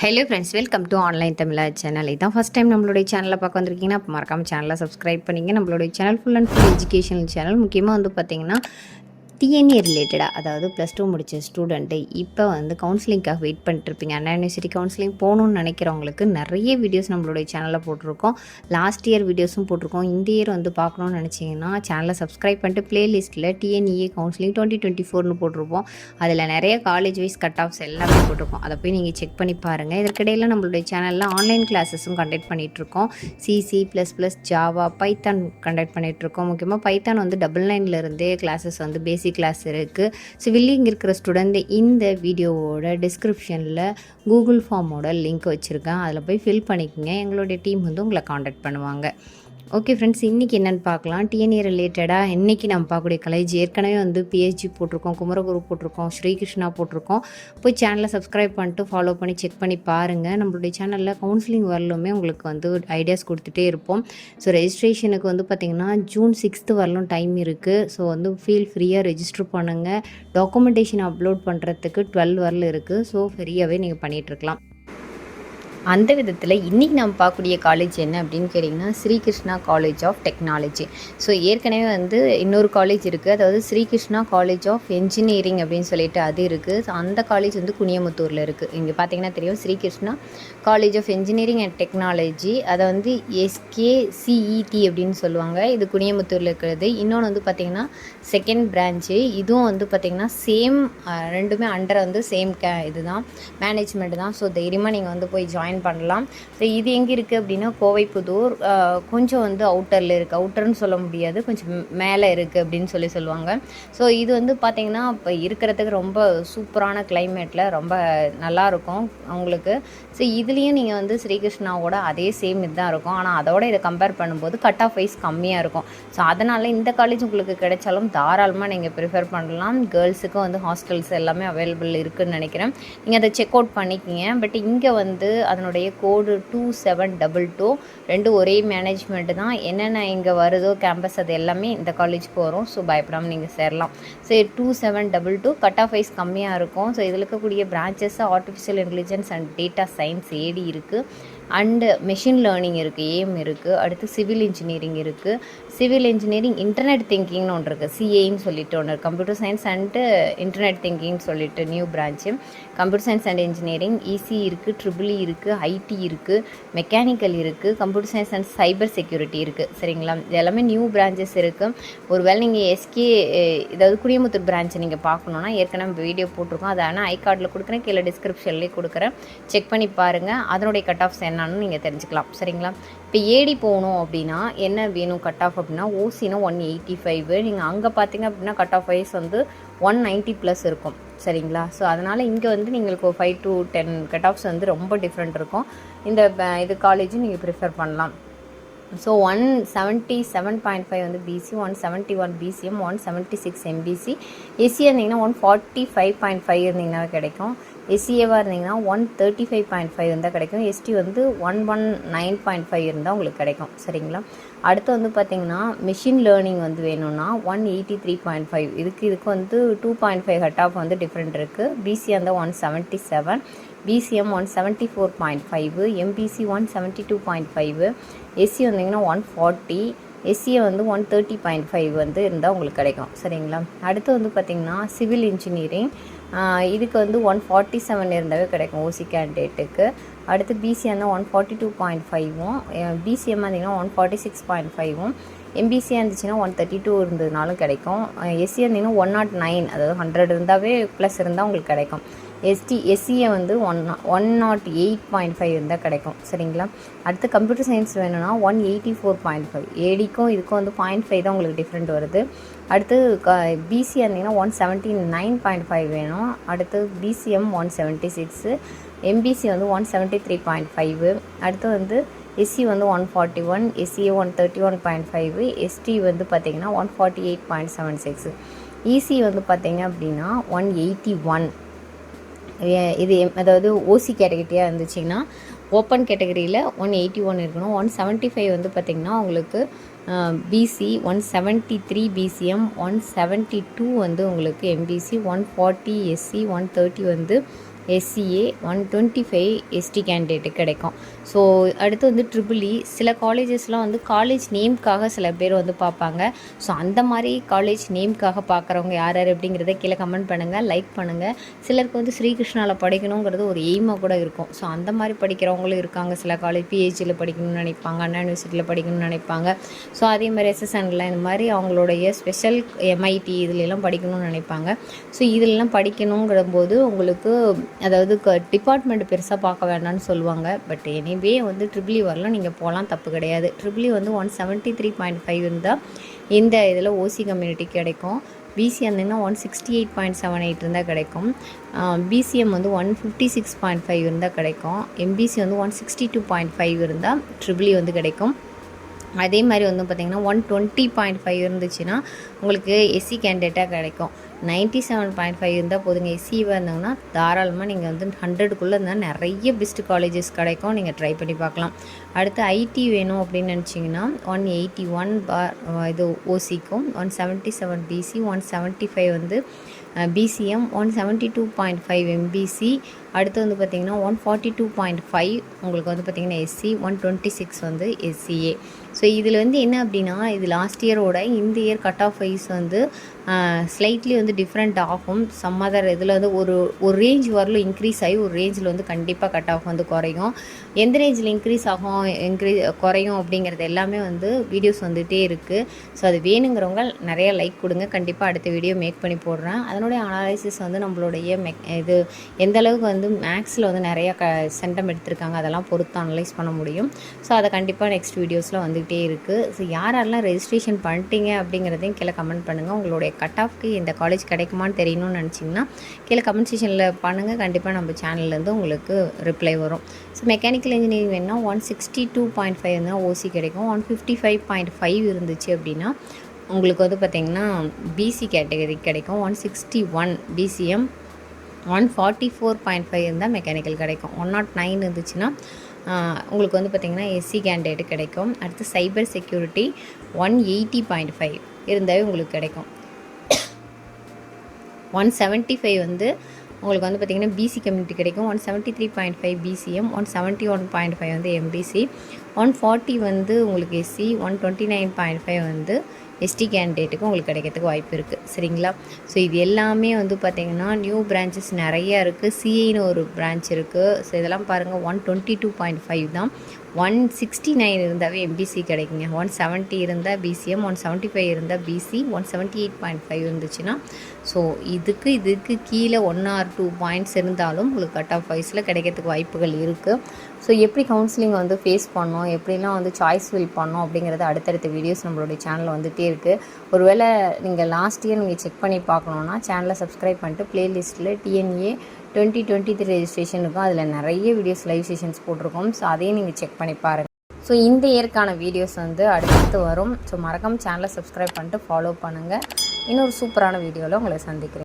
Hello friends, welcome to online Tamizha channel. இதான் first time நம்மளுடைய சேனலில் பார்க்க வந்திருக்கீங்கன்னா அப்போ மறக்காமல் சேனலை சப்ஸ்கிரைப் பண்ணிங்க. நம்மளுடைய channel full and full educational channel. முக்கியமாக வந்து பார்த்திங்கன்னா டிஎன்ஏ ரிலேட்டடாக, அதாவது +2 முடித்த ஸ்டூடெண்ட்டு இப்போ வந்து கவுன்சிலிங்காக வெயிட் பண்ணிட்டுருப்பீங்க. அண்ணா யூனிவர்சிட்டி கவுன்சிலிங் போகணுன்னு நினைக்கிறவங்களுக்கு நிறைய வீடியோஸ் நம்மளுடைய சேனலில் போட்டிருக்கோம். லாஸ்ட் இயர் வீடியோஸும் போட்டிருக்கோம். இந்த இயர் வந்து பார்க்கணுன்னு நினச்சிங்கன்னா சேனலை சப்ஸ்கிரைப் பண்ணிட்டு ப்ளேலிஸ்ட்டில் டிஎன்இஏ கவுன்சிலிங் 2024னு போட்டிருப்போம். அதில் நிறைய காலேஜ் வைஸ் கட் ஆஃப்ஸ் எல்லாமே போட்டிருக்கோம். அதை போய் நீங்கள் செக் பண்ணி பாருங்கள். இதற்கிடையில் நம்மளுடைய சேனலில் ஆன்லைன் கிளாஸஸும் கண்டக்ட் பண்ணிகிட்ருக்கோம். C++, ஜாவா, பைத்தான் கண்டக்ட் பண்ணிகிட்ருக்கோம். முக்கியமாக பைத்தான் வந்து 99லேருந்தே கிளாஸஸ் வந்து பேசிக் கிளாஸ் இருக்குது. ஸோ வில்லிங் இருக்கிற ஸ்டூடெண்ட் இந்த வீடியோவோட டிஸ்கிரிப்ஷனில் கூகுள் ஃபார்மோட லிங்க் வச்சுருக்கேன். அதில் போய் ஃபில் பண்ணிக்கோங்க. எங்களுடைய டீம் வந்து உங்களை காண்டாக்ட் பண்ணுவாங்க. ஓகே ஃப்ரெண்ட்ஸ், இன்றைக்கி என்னென்னு பார்க்கலாம். டிஎன்ஏ ரிலேட்டடாக இன்றைக்கி நம்ம பார்க்கக்கூடிய காலேஜ் ஏற்கனவே வந்து பிஹெச்டி போட்டிருக்கோம், குமரகுரு போட்டிருக்கோம், ஸ்ரீகிருஷ்ணா போட்டிருக்கோம். போய் சேனலை சப்ஸ்கிரைப் பண்ணிட்டு ஃபாலோ பண்ணி செக் பண்ணி பாருங்கள். நம்மளுடைய சேனலில் கவுன்சிலிங் வரலுமே உங்களுக்கு வந்து ஐடியாஸ் கொடுத்துட்டே இருப்போம். ஸோ ரெஜிஸ்ட்ரேஷனுக்கு வந்து பார்த்திங்கன்னா ஜூன் 6 வரலும் டைம் இருக்குது. ஸோ வந்து ஃபீல் ஃப்ரீயாக ரெஜிஸ்டர் பண்ணுங்கள். டாக்குமெண்டேஷன் அப்லோட் பண்ணுறதுக்கு 12 வரலும் இருக்குது. ஸோ ஃப்ரீயாகவே நீங்கள் பண்ணிகிட்ருக்கலாம். அந்த விதத்தில் இன்றைக்கி நம்ம பார்க்கக்கூடிய காலேஜ் என்ன அப்படின்னு கேட்டிங்கன்னா Srikrishna college of technology. So ஏற்கனவே வந்து இன்னொரு காலேஜ் இருக்குது, அதாவது ஸ்ரீகிருஷ்ணா காலேஜ் ஆஃப் என்ஜினியரிங் அப்படின்னு சொல்லிட்டு அது இருக்குது. ஸோ அந்த காலேஜ் வந்து குனியமுத்தூரில் இருக்குது. இங்கே பார்த்தீங்கன்னா தெரியும், Srikrishna college of engineering and technology. அதை வந்து SKCET அப்படின்னு சொல்லுவாங்க. இது குனியமுத்தூரில் இருக்கிறது. இன்னொன்று வந்து பார்த்திங்கன்னா செகண்ட் பிரான்ச்சு. இதுவும் வந்து பார்த்திங்கன்னா சேம், ரெண்டுமே அண்டர் வந்து சேம் இதுதான், மேனேஜ்மெண்ட் தான். ஸோ தைரியமாக நீங்கள் வந்து போய் ஜாயின் பண்ணலாம். ஸோ இது எங்கே இருக்குது அப்படின்னா கோவைப்புதூர், கொஞ்சம் வந்து அவுட்டரில் இருக்குது. அவுட்டர்னு சொல்ல முடியாது, கொஞ்சம் மேலே இருக்குது அப்படின்னு சொல்லுவாங்க. ஸோ இது வந்து பார்த்திங்கன்னா இப்போ இருக்கிறதுக்கு ரொம்ப சூப்பரான கிளைமேட்டில் ரொம்ப நல்லாயிருக்கும் உங்களுக்கு. ஸோ இதுலேயும் நீங்கள் வந்து ஸ்ரீகிருஷ்ணாவோட அதே சேம் இதுதான் இருக்கும். ஆனால் அதோட இதை கம்பேர் பண்ணும்போது கட் ஆஃப் வைஸ் கம்மியாக இருக்கும். ஸோ அதனால் இந்த காலேஜ் உங்களுக்கு கிடைச்சாலும் தாராளமாக நீங்கள் ப்ரிஃபர் பண்ணலாம். கேர்ள்ஸுக்கும் வந்து ஹாஸ்டல்ஸ் எல்லாமே அவைலபிள் இருக்குதுன்னு நினைக்கிறேன். நீங்கள் அதை செக் அவுட் பண்ணிக்கிங்க. பட் இங்கே வந்து அதனுடைய கோடு 2722, ரெண்டும் ஒரே மேனேஜ்மெண்ட்டு தான். என்னென்ன இங்கே வருதோ கேம்பஸ் அது எல்லாமே இந்த காலேஜுக்கு வரும். ஸோ பயப்படாமல் நீங்கள் சேரலாம். ஸோ 2722 கட் ஆஃப் வைஸ் கம்மியாக இருக்கும். ஸோ இதில் இருக்கக்கூடிய branches artificial intelligence and data science AD இருக்குது, அண்டு மெஷின் லேர்னிங் இருக்குது, AM இருக்குது, அடுத்து சிவில் இன்ஜினியரிங் இருக்குது. சிவில் இன்ஜினியரிங் இன்டர்நெட் திங்கிங்னு ஒன்று இருக்குது, CAன்னு சொல்லிட்டு ஒன்று, கம்ப்யூட்டர் சயின்ஸ் அண்டு இன்டர்நெட் திங்கிங்னு சொல்லிட்டு new branch. Computer science and engineering EC இருக்குது, EEE இருக்குது, IT இருக்குது, மெக்கானிக்கல் இருக்குது, computer science and cyber security இருக்குது. சரிங்களா, இது எல்லாமே நியூ பிரான்ச்சஸ் இருக்குது. ஒருவேளை நீங்கள் இதாவது குடியமுத்தூர் பிரான்ச்சை நீங்கள் பார்க்கணுன்னா ஏற்கனவே வீடியோ போட்டிருக்கோம். அதை ஆனால் ஐகார்டில் கொடுக்குறேன், கீழே டிஸ்கிரிப்ஷன்லேயே கொடுக்குறேன். செக் பண்ணி பாருங்கள். அதனுடைய கட் ஆஃப்ஸ் என்னன்னு நீங்கள் தெரிஞ்சுக்கலாம். சரிங்களா, இப்போ AD போகணும் அப்படின்னா என்ன வேணும் கட் ஆஃப் அப்படின்னா OCனா 185. நீங்கள் அங்கே பார்த்தீங்க அப்படின்னா கட் ஆஃப் வைஸ் வந்து 190+ இருக்கும். சரிங்களா, ஸோ அதனால் இங்கே வந்து നിങ്ങൾക്ക് 5 to 10 கட் ஆஃப்ஸ் வந்து ரொம்ப டிஃப்ரெண்ட் இருக்கும். இது காலேஜும் நீங்கள் ப்ரிஃபர் பண்ணலாம். ஸோ 177.5 வந்து BC, 171 BCM, 176 MBC. SC இருந்தீங்கன்னா 145.5 இருந்தீங்கன்னா கிடைக்கும். SCAவாக இருந்தீங்கன்னா 135.5 இருந்தால் கிடைக்கும். ST வந்து 119.5 இருந்தால் உங்களுக்கு கிடைக்கும். சரிங்களா, அடுத்து வந்து பார்த்திங்கன்னா மிஷின் லேர்னிங் வந்து வேணும்னா 183.5. இதுக்கு வந்து 2.5 கட் ஆஃப் வந்து டிஃப்ரெண்ட் இருக்குது. BC வந்து 177, BCM 174.5, MBC 172.5, SC வந்தீங்கன்னா 140, SCA வந்து 130.5 வந்து இருந்தால் உங்களுக்கு கிடைக்கும். சரிங்களா, அடுத்து வந்து பார்த்திங்கன்னா சிவில் இன்ஜினியரிங், இதுக்கு வந்து 147 இருந்தாவே கிடைக்கும் OC கேண்டிடேட்டுக்கு. அடுத்து BC வந்து 142.5ம், BCM வந்தீங்கன்னா 146.5ம், MBC இருந்துச்சுன்னா 132 இருந்ததுனாலும் கிடைக்கும். SC இருந்தீங்கன்னா 109, அதாவது 100 இருந்தாவே ப்ளஸ் இருந்தால் உங்களுக்கு கிடைக்கும். SCA வந்து 108.5 இருந்தால் கிடைக்கும். சரிங்களா, அடுத்து கம்ப்யூட்டர் சயின்ஸ் வேணும்னா 184.5. ADக்கும் இதுக்கும் வந்து 0.5 தான் உங்களுக்கு டிஃப்ரெண்ட் வருது. அடுத்து BC இருந்தீங்கன்னா 179.5 வேணும். அடுத்து BCM 176, MBC வந்து 173.5. அடுத்து வந்து SC வந்து 141, SCA 131.5, ST வந்து பார்த்திங்கன்னா 148.76. EC வந்து பார்த்திங்க அப்படின்னா 181. இது அதாவது OC கேட்டகரியாக இருந்துச்சிங்கன்னா ஓப்பன் கேட்டகரியில் 181 இருக்கணும். 175 வந்து பார்த்திங்கன்னா உங்களுக்கு BC, 173 BCM, 172 வந்து உங்களுக்கு MBC, 140 SC, 130 வந்து SCA 125 ST கேண்டிடேட்டுக்கு கிடைக்கும். ஸோ அடுத்து வந்து ட்ரிபிள் சில காலேஜஸ்லாம் வந்து காலேஜ் நேம்க்காக சில பேர் வந்து பார்ப்பாங்க. ஸோ அந்த மாதிரி காலேஜ் நேம்க்காக பார்க்குறவங்க யார் யார் அப்படிங்கிறத கீழே கமெண்ட் பண்ணுங்கள், லைக் பண்ணுங்கள். சிலருக்கு வந்து ஸ்ரீகிருஷ்ணாவில் படிக்கணுங்கிறது ஒரு எய்மாக கூட இருக்கும். ஸோ அந்த மாதிரி படிக்கிறவங்களும் இருக்காங்க. சில காலேஜ் PHயில் படிக்கணும்னு நினைப்பாங்க, அண்ணா யூனிவர்சிட்டியில் படிக்கணும்னு நினைப்பாங்க. ஸோ அதே மாதிரி SSNல இந்த மாதிரி அவங்களுடைய ஸ்பெஷல் MIT இதுலெல்லாம் படிக்கணும்னு நினைப்பாங்க. ஸோ இதிலெல்லாம் படிக்கணுங்கிறபோது உங்களுக்கு அதாவது டிபார்ட்மெண்ட் பெருசாக பார்க்க வேண்டாம்னு சொல்லுவாங்க. பட் எனிவே வந்து ட்ரிபிள் வரலாம், நீங்கள் போகலாம், தப்பு கிடையாது. ட்ரிபிள் வந்து 173.5 இருந்தால் இந்த இதில் OC கம்யூனிட்டிக்கு கிடைக்கும். BC இருந்தீங்கன்னா 168.78 இருந்தால் கிடைக்கும். BCM வந்து 156.5 இருந்தால் கிடைக்கும். MBC வந்து 162.5 இருந்தால் ட்ரிபிள் வந்து கிடைக்கும். அதே மாதிரி வந்து பார்த்திங்கன்னா 120.5 இருந்துச்சுன்னா உங்களுக்கு SC கேண்டிடேட்டாக கிடைக்கும். 97.5 இருந்தால் போதுங்க. SCவாக இருந்தாங்கன்னா தாராளமாக நீங்கள் வந்து 100க்குள்ளே இருந்தால் நிறைய பெஸ்ட் காலேஜஸ் கிடைக்கும், நீங்கள் ட்ரை பண்ணி பார்க்கலாம். அடுத்து IT வேணும் அப்படின்னு நினச்சிங்கன்னா 181 இது OCக்கும், 177 BC, 175 வந்து BCM, 172.5 MBC. அடுத்து வந்து பார்த்திங்கன்னா 142.5 உங்களுக்கு வந்து பார்த்திங்கன்னா SC, 126 வந்து SCA. ஸோ இதில் வந்து என்ன அப்படின்னா இது லாஸ்ட் இயரோட இந்த இயர் கட் ஆஃப் வைஸ் வந்து ஸ்லைட்லி வந்து டிஃப்ரெண்ட் ஆகும். சம் அதர் இதில் வந்து ஒரு ரேஞ்ச் வரலும் இன்க்ரீஸ் ஆகி ஒரு ரேஞ்சில் வந்து கண்டிப்பாக கட் ஆஃப் வந்து குறையும். எந்த ரேஞ்சில் இன்க்ரீஸ் ஆகும் குறையும் அப்படிங்கிறது எல்லாமே வந்து வீடியோஸ் வந்துகிட்டே இருக்குது. ஸோ அது வேணுங்கிறவங்க நிறைய லைக் கொடுங்க, கண்டிப்பாக அடுத்த வீடியோ மேக் பண்ணி போடுறேன். அதனுடைய அனாலிசிஸ் வந்து நம்மளுடைய இது எந்த அளவுக்கு வந்து மேக்ஸில் வந்து நிறையா சென்டம் எடுத்திருக்காங்க அதெல்லாம் பொறுத்து அனலைஸ் பண்ண முடியும். ஸோ அதை கண்டிப்பாக நெக்ஸ்ட் வீடியோஸில் வந்துகிட்டே இருக்குது. ஸோ யாரெல்லாம் ரெஜிஸ்ட்ரேஷன் பண்ணிட்டீங்க அப்படிங்கிறதையும் கீழே கமெண்ட் பண்ணுங்கள். உங்களுடைய கட் ஆஃப்க்கு இந்த காலேஜ் கிடைக்குமான்னு தெரியணும்னு நினச்சிங்கன்னா கீழே கமெண்ட் செக்ஷனில் பண்ணுங்கள், கண்டிப்பாக நம்ம சேனல்லேருந்து உங்களுக்கு ரிப்ளை வரும். ஸோ மெக்கானிக்கல் இன்ஜினியரிங் வேணுன்னா 162.5 இருந்தால் OC கிடைக்கும். 155.5 இருந்துச்சு அப்படின்னா உங்களுக்கு வந்து பார்த்திங்கன்னா BC கேட்டகரி கிடைக்கும். 161 BCM, 144.5 இருந்தால் மெக்கானிக்கல் கிடைக்கும். 109 இருந்துச்சுன்னா உங்களுக்கு வந்து பார்த்திங்கன்னா SC கேண்டிடேட் கிடைக்கும். அடுத்து சைபர் செக்யூரிட்டி 180.5 இருந்தாவே உங்களுக்கு கிடைக்கும். 175 வந்து உங்களுக்கு வந்து பார்த்திங்கன்னா BC கம்யூனிட்டி கிடைக்கும். 173.5 BCM, 171.5 வந்து MBC, 140 வந்து உங்களுக்கு SC, 129.5 வந்து ST கேண்டிடேட்டுக்கு உங்களுக்கு கிடைக்கிறதுக்கு வாய்ப்பு இருக்குது. சரிங்களா? ஸோ இது எல்லாமே வந்து பார்த்திங்கன்னா நியூ பிரான்ச்சஸ் நிறையா இருக்குது. CAன்னு ஒரு பிரான்ச் இருக்குது. ஸோ இதெல்லாம் பாருங்கள் 122.5 தான். 169 இருந்தாவே MBC கிடைக்குங்க. 170 இருந்தால் BCM, 175 இருந்தால் BC, 178.5 இருந்துச்சுன்னா ஸோ இதுக்கு கீழே 1 or 2 பாயிண்ட்ஸ் இருந்தாலும் உங்களுக்கு கட் ஆஃப் வைஸில் கிடைக்கிறதுக்கு வாய்ப்புகள் இருக்குது. ஸோ எப்படி கவுன்சிலிங் வந்து ஃபேஸ் பண்ணோம், எப்படிலாம் வந்து சாய்ஸ் ஃபில் பண்ணோம் அப்படிங்கிறது அடுத்தடுத்த வீடியோஸ் நம்மளுடைய சேனலில் வந்துகிட்டே இருக்குது. ஒருவேளை நீங்கள் லாஸ்ட் இயர் நீங்கள் செக் பண்ணி பார்க்கணுன்னா சேனலை சப்ஸ்கிரைப் பண்ணிட்டு ப்ளேலிஸ்ட்டில் TNA 2023 ரெஜிஸ்ட்ரேஷன் இருக்கும். அதில் நிறைய வீடியோஸ் லைவ் செஷன்ஸ் போட்டிருக்கோம். ஸோ அதையும் நீங்கள் செக் பண்ணி பாருங்கள். ஸோ இந்த இயற்கான வீடியோஸ் வந்து அடுத்து வரும். ஸோ மறக்காம சேனலை சப்ஸ்கிரைப் பண்ணிட்டு ஃபாலோ பண்ணுங்கள். இன்னொரு சூப்பரான வீடியோவில் உங்களை சந்திக்கிறேன்.